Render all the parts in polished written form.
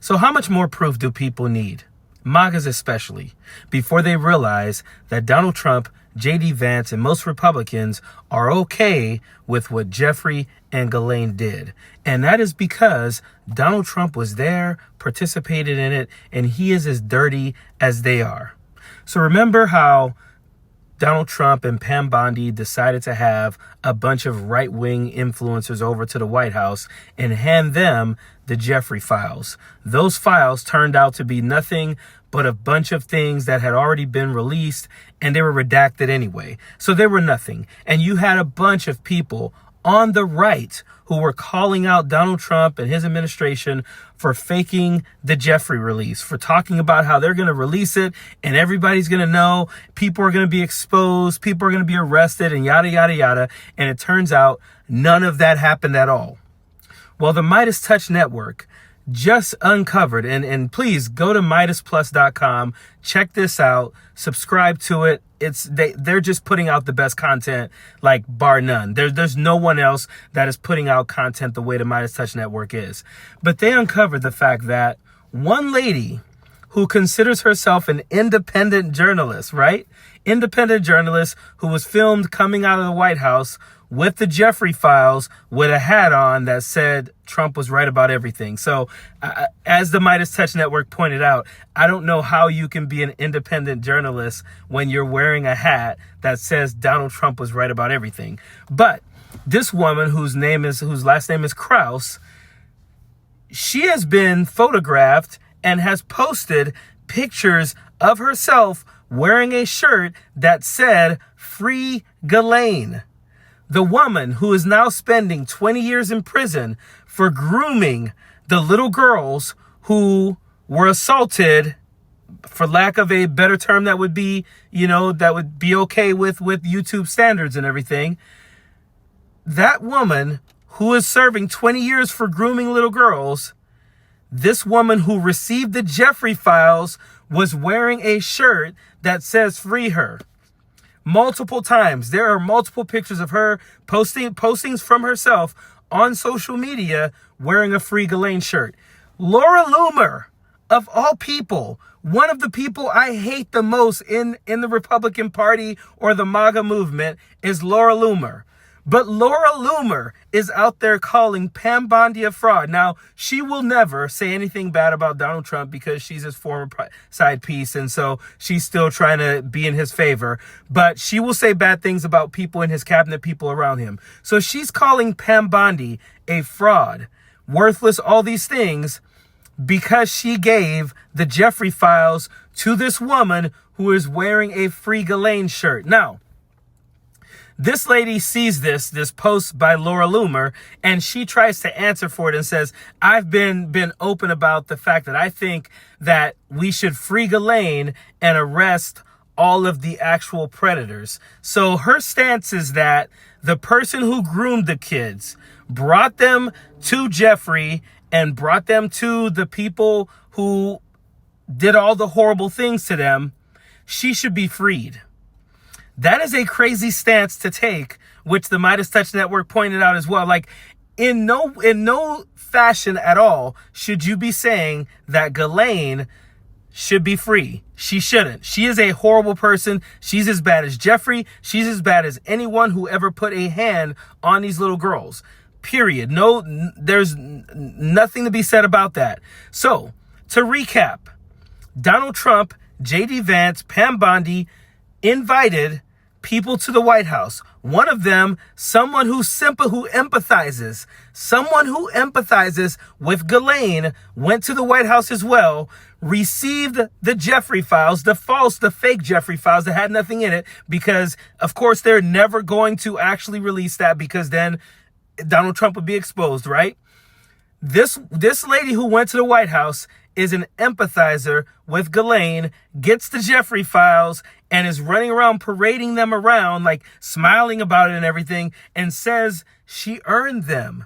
So how much more proof do people need, MAGAs especially, before they realize that Donald Trump, J.D. Vance, and most Republicans are okay with what Jeffrey and Ghislaine did? And that is because Donald Trump was there, participated in it, and he is as dirty as they are. So remember how Donald Trump and Pam Bondi decided to have a bunch of right-wing influencers over to the White House and hand them the Jeffrey files. Those files turned out to be nothing but a bunch of things that had already been released, and they were redacted anyway. So they were nothing. And you had a bunch of people on the right who were calling out Donald Trump and his administration for faking the Jeffrey release, for talking about how they're going to release it and everybody's going to know, people are going to be exposed, people are going to be arrested, and yada, yada, yada. And it turns out none of that happened at all. Well, the Midas Touch Network just uncovered, and please go to MidasPlus.com, check this out, subscribe to it. They're just putting out the best content, like bar none. There's no one else that is putting out content the way the Midas Touch Network is. But they uncovered the fact that one lady who considers herself an independent journalist, right? Independent journalist who was filmed coming out of the White House with the Jeffrey files with a hat on that said Trump was right about everything. So as the Midas Touch Network pointed out, I don't know how you can be an independent journalist when you're wearing a hat that says Donald Trump was right about everything. But this woman whose last name is Krause, she has been photographed and has posted pictures of herself wearing a shirt that said "Free Ghislaine." The woman who is now spending 20 years in prison for grooming the little girls who were assaulted, for lack of a better term that would be, that would be okay with YouTube standards and everything. That woman who is serving 20 years for grooming little girls, this woman who received the Jeffrey files was wearing a shirt that says "Free her." Multiple times. There are multiple pictures of her postings from herself on social media wearing a "Free Ghislaine" shirt. Laura Loomer, of all people, one of the people I hate the most in the Republican Party or the MAGA movement is Laura Loomer. But Laura Loomer is out there calling Pam Bondi a fraud. Now, she will never say anything bad about Donald Trump because she's his former side piece, and so she's still trying to be in his favor. But she will say bad things about people in his cabinet, people around him. So she's calling Pam Bondi a fraud, worthless, all these things, because she gave the Jeffrey files to this woman who is wearing a "Free Ghislaine" shirt. Now, this lady sees this post by Laura Loomer, and she tries to answer for it and says, I've been open about the fact that I think that we should free Ghislaine and arrest all of the actual predators. So her stance is that the person who groomed the kids, brought them to Jeffrey, and brought them to the people who did all the horrible things to them, she should be freed. That is a crazy stance to take, which the Midas Touch Network pointed out as well. Like, in no fashion at all should you be saying that Ghislaine should be free. She shouldn't. She is a horrible person. She's as bad as Jeffrey. She's as bad as anyone who ever put a hand on these little girls. Period. No, there's nothing to be said about that. So, to recap, Donald Trump, J.D. Vance, Pam Bondi invited people to the White House. One of them, someone who empathizes with Ghislaine, went to the White House as well, received the Jeffrey files, the fake Jeffrey files that had nothing in it, because of course they're never going to actually release that, because then Donald Trump would be exposed, right? This lady who went to the White House is an empathizer with Ghislaine, gets the Jeffrey files, and is running around parading them around, like smiling about it and everything, and says she earned them.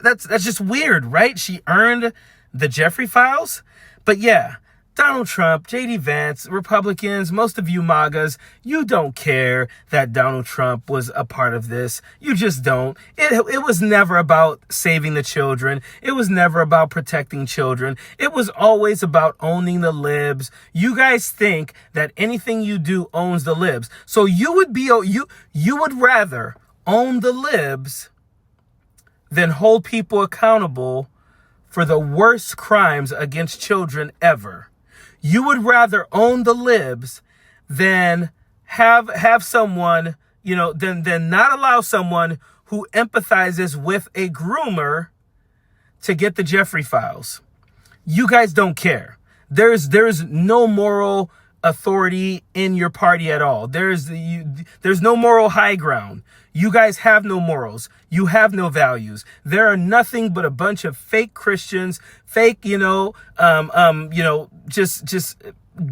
That's just weird, right? She earned the Jeffrey files. But yeah, Donald Trump, J.D. Vance, Republicans, most of you MAGAs, you don't care that Donald Trump was a part of this. You just don't. It was never about saving the children. It was never about protecting children. It was always about owning the libs. You guys think that anything you do owns the libs. So you would rather own the libs than hold people accountable for the worst crimes against children ever. You would rather own the libs than have someone, than not allow someone who empathizes with a groomer to get the Jeffrey files. You guys don't care. There's no moral authority in your party at all. There's no moral high ground. You guys have no morals. You have no values. There are nothing but a bunch of fake Christians, fake, just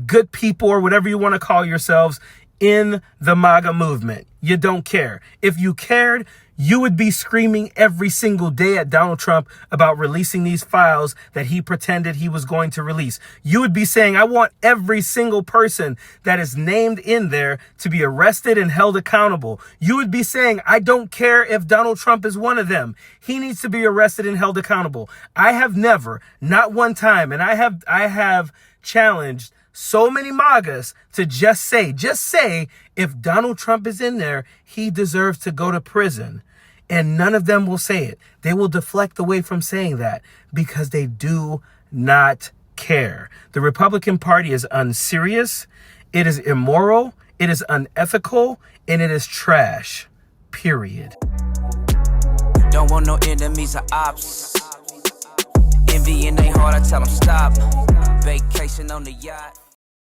good people or whatever you want to call yourselves in the MAGA movement. You don't care. If you cared, you would be screaming every single day at Donald Trump about releasing these files that he pretended he was going to release. You would be saying, I want every single person that is named in there to be arrested and held accountable. You would be saying, I don't care if Donald Trump is one of them. He needs to be arrested and held accountable. I have never, not one time, and I have challenged so many MAGAs to just say, if Donald Trump is in there, he deserves to go to prison. And none of them will say it. They will deflect away from saying that because they do not care. The Republican Party is unserious. It is immoral. It is unethical. And it is trash. Period. Don't want no enemies or ops. Envy in their heart, I tell them stop. Vacation on the yacht.